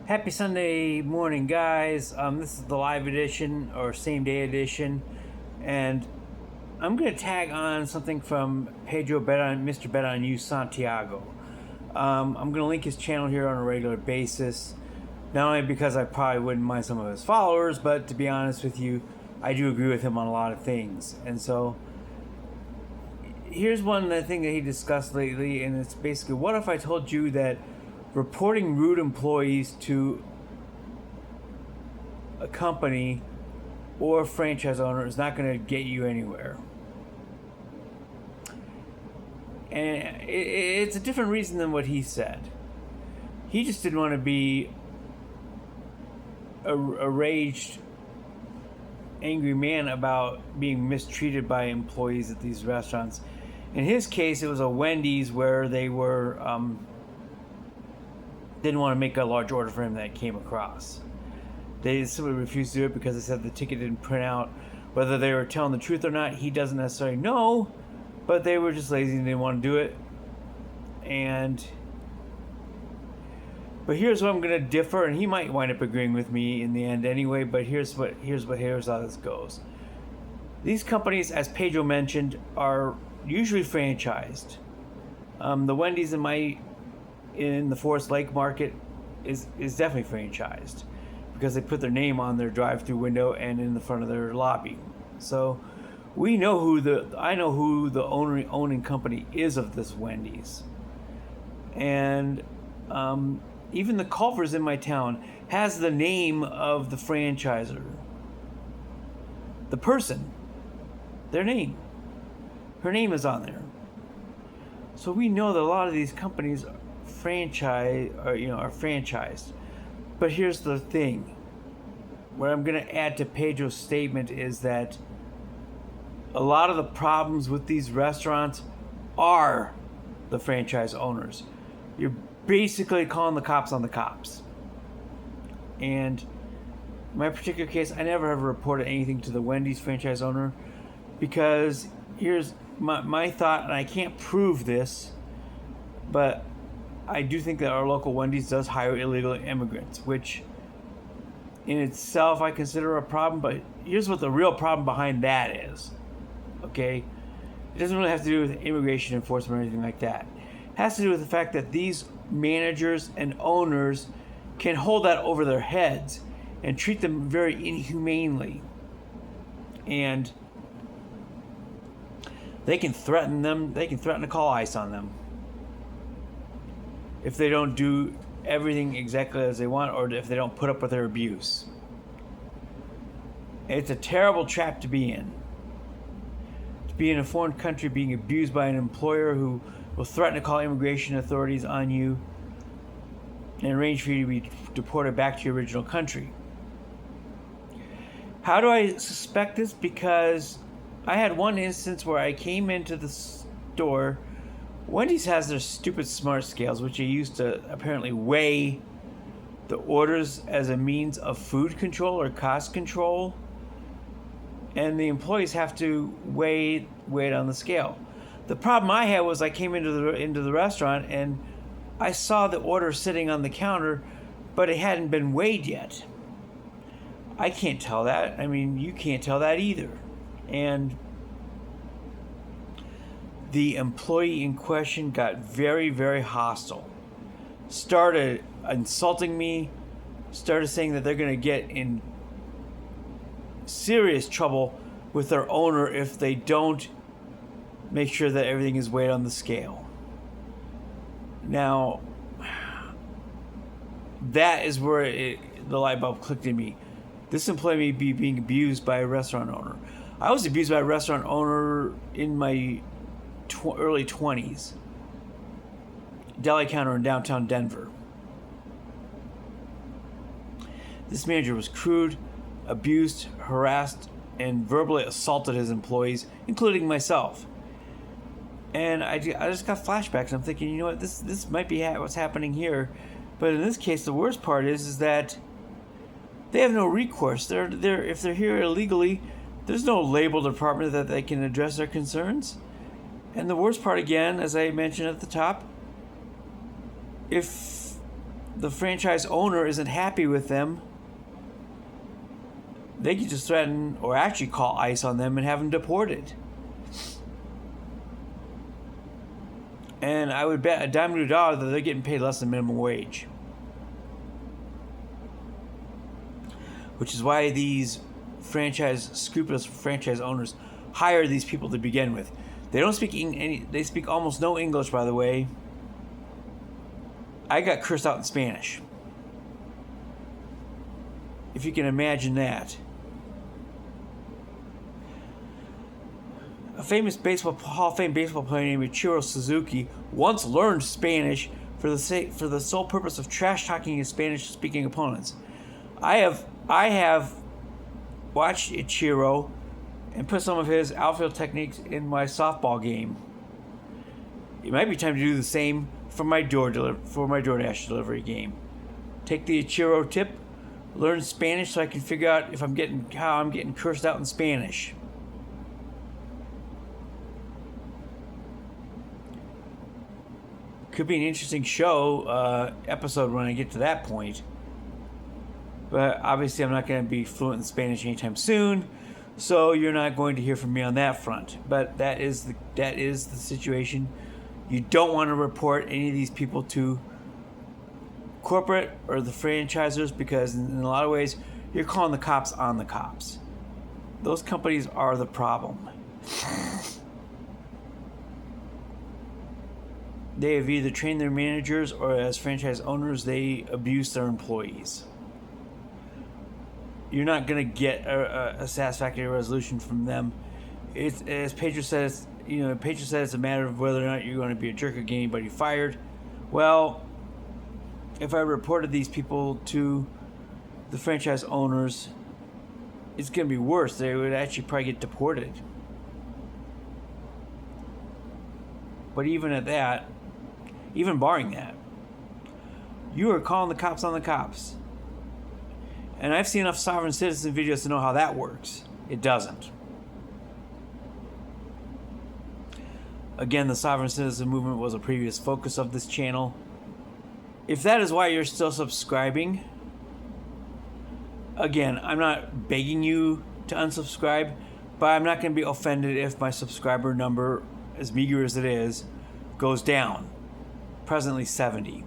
Happy Sunday morning, guys. This is the live edition or same day edition, and I'm going to tag on something from Pedro Mr. Bet on You Santiago. I'm going to link his channel here on a regular basis, not only because I probably wouldn't mind some of his followers, but to be honest with you, I do agree with him on a lot of things. And so here's one thing that he discussed lately, and it's basically, what if I told you that reporting rude employees to a company or a franchise owner is not going to get you anywhere? And it's a different reason than what he said. He just didn't want to be a raged, angry man about being mistreated by employees at these restaurants. In his case, it was a Wendy's where they were didn't want to make a large order for him that came across. They simply refused to do it because they said the ticket didn't print out. Whether they were telling the truth or not, he doesn't necessarily know, but they were just lazy and didn't want to do it. But here's what I'm going to differ, and he might wind up agreeing with me in the end anyway, but here's how this goes. These companies, as Pedro mentioned, are usually franchised. The Wendy's in the Forest Lake market is definitely franchised because they put their name on their drive-through window and in the front of their lobby. So I know who the owning company is of this Wendy's, and even the Culver's in my town has the name of the franchisor, the person, their name, her name is on there. So we know that a lot of these companies are franchised. But here's the thing. What I'm going to add to Pedro's statement is that a lot of the problems with these restaurants are the franchise owners. You're basically calling the cops on the cops. And in my particular case, I never have reported anything to the Wendy's franchise owner because here's my thought, and I can't prove this, but I do think that our local Wendy's does hire illegal immigrants, which in itself I consider a problem, but here's what the real problem behind that is, okay? It doesn't really have to do with immigration enforcement or anything like that. It has to do with the fact that these managers and owners can hold that over their heads and treat them very inhumanely. And they can threaten to call ICE on them if they don't do everything exactly as they want, or if they don't put up with their abuse. It's a terrible trap to be in. To be in a foreign country being abused by an employer who will threaten to call immigration authorities on you and arrange for you to be deported back to your original country. How do I suspect this? Because I had one instance where I came into the store. Wendy's has their stupid smart scales, which they use to apparently weigh the orders as a means of food control or cost control. And the employees have to weigh it on the scale. The problem I had was I came into the restaurant and I saw the order sitting on the counter, but it hadn't been weighed yet. I can't tell that. I mean, you can't tell that either. And the employee in question got very, very hostile. Started insulting me, started saying that they're going to get in serious trouble with their owner if they don't make sure that everything is weighed on the scale. Now, that is where the light bulb clicked in me. This employee may be being abused by a restaurant owner. I was abused by a restaurant owner in my early 20s. Deli counter in downtown Denver. This manager was crude, abused, harassed, and verbally assaulted his employees, including myself. And I just got flashbacks. I'm thinking, you know what, this might be what's happening here. But in this case, the worst part is that they have no recourse. If they're here illegally, there's no label department that they can address their concerns. And the worst part, again, as I mentioned at the top, if the franchise owner isn't happy with them, they could just threaten or actually call ICE on them and have them deported. And I would bet a dime to a dollar that they're getting paid less than minimum wage. Which is why these scrupulous franchise owners hire these people to begin with. They don't speak they speak almost no English, by the way. I got cursed out in Spanish. If you can imagine that. A famous Hall of Fame baseball player named Ichiro Suzuki once learned Spanish for the sole purpose of trash-talking his Spanish-speaking opponents. I have watched Ichiro and put some of his outfield techniques in my softball game. It might be time to do the same for my DoorDash delivery game. Take the Ichiro tip, learn Spanish so I can figure out how I'm getting cursed out in Spanish. Could be an interesting episode when I get to that point. But obviously I'm not going to be fluent in Spanish anytime soon, so you're not going to hear from me on that front. But that is the situation. You don't want to report any of these people to corporate or the franchisers, because in a lot of ways you're calling the cops on the cops. Those companies are the problem. They have either trained their managers, or as franchise owners, they abuse their employees. You're not going to get a satisfactory resolution from them. It's, as Pedro says, Pedro said it's a matter of whether or not you're going to be a jerk or get anybody fired. Well, if I reported these people to the franchise owners, it's going to be worse. They would actually probably get deported. But even barring that, you are calling the cops on the cops. And I've seen enough sovereign citizen videos to know how that works. It doesn't. Again, the sovereign citizen movement was a previous focus of this channel. If that is why you're still subscribing, again, I'm not begging you to unsubscribe, but I'm not going to be offended if my subscriber number, as meager as it is, goes down. Presently 70.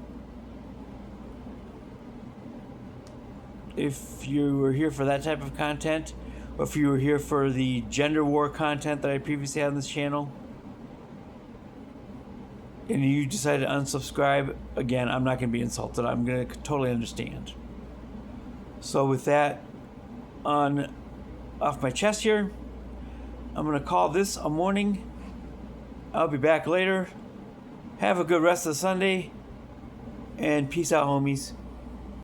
If you were here for that type of content, or if you were here for the gender war content that I previously had on this channel, and you decided to unsubscribe, again, I'm not going to be insulted. I'm going to totally understand. So with that off my chest here, I'm going to call this a morning. I'll be back later. Have a good rest of the Sunday, and peace out, homies.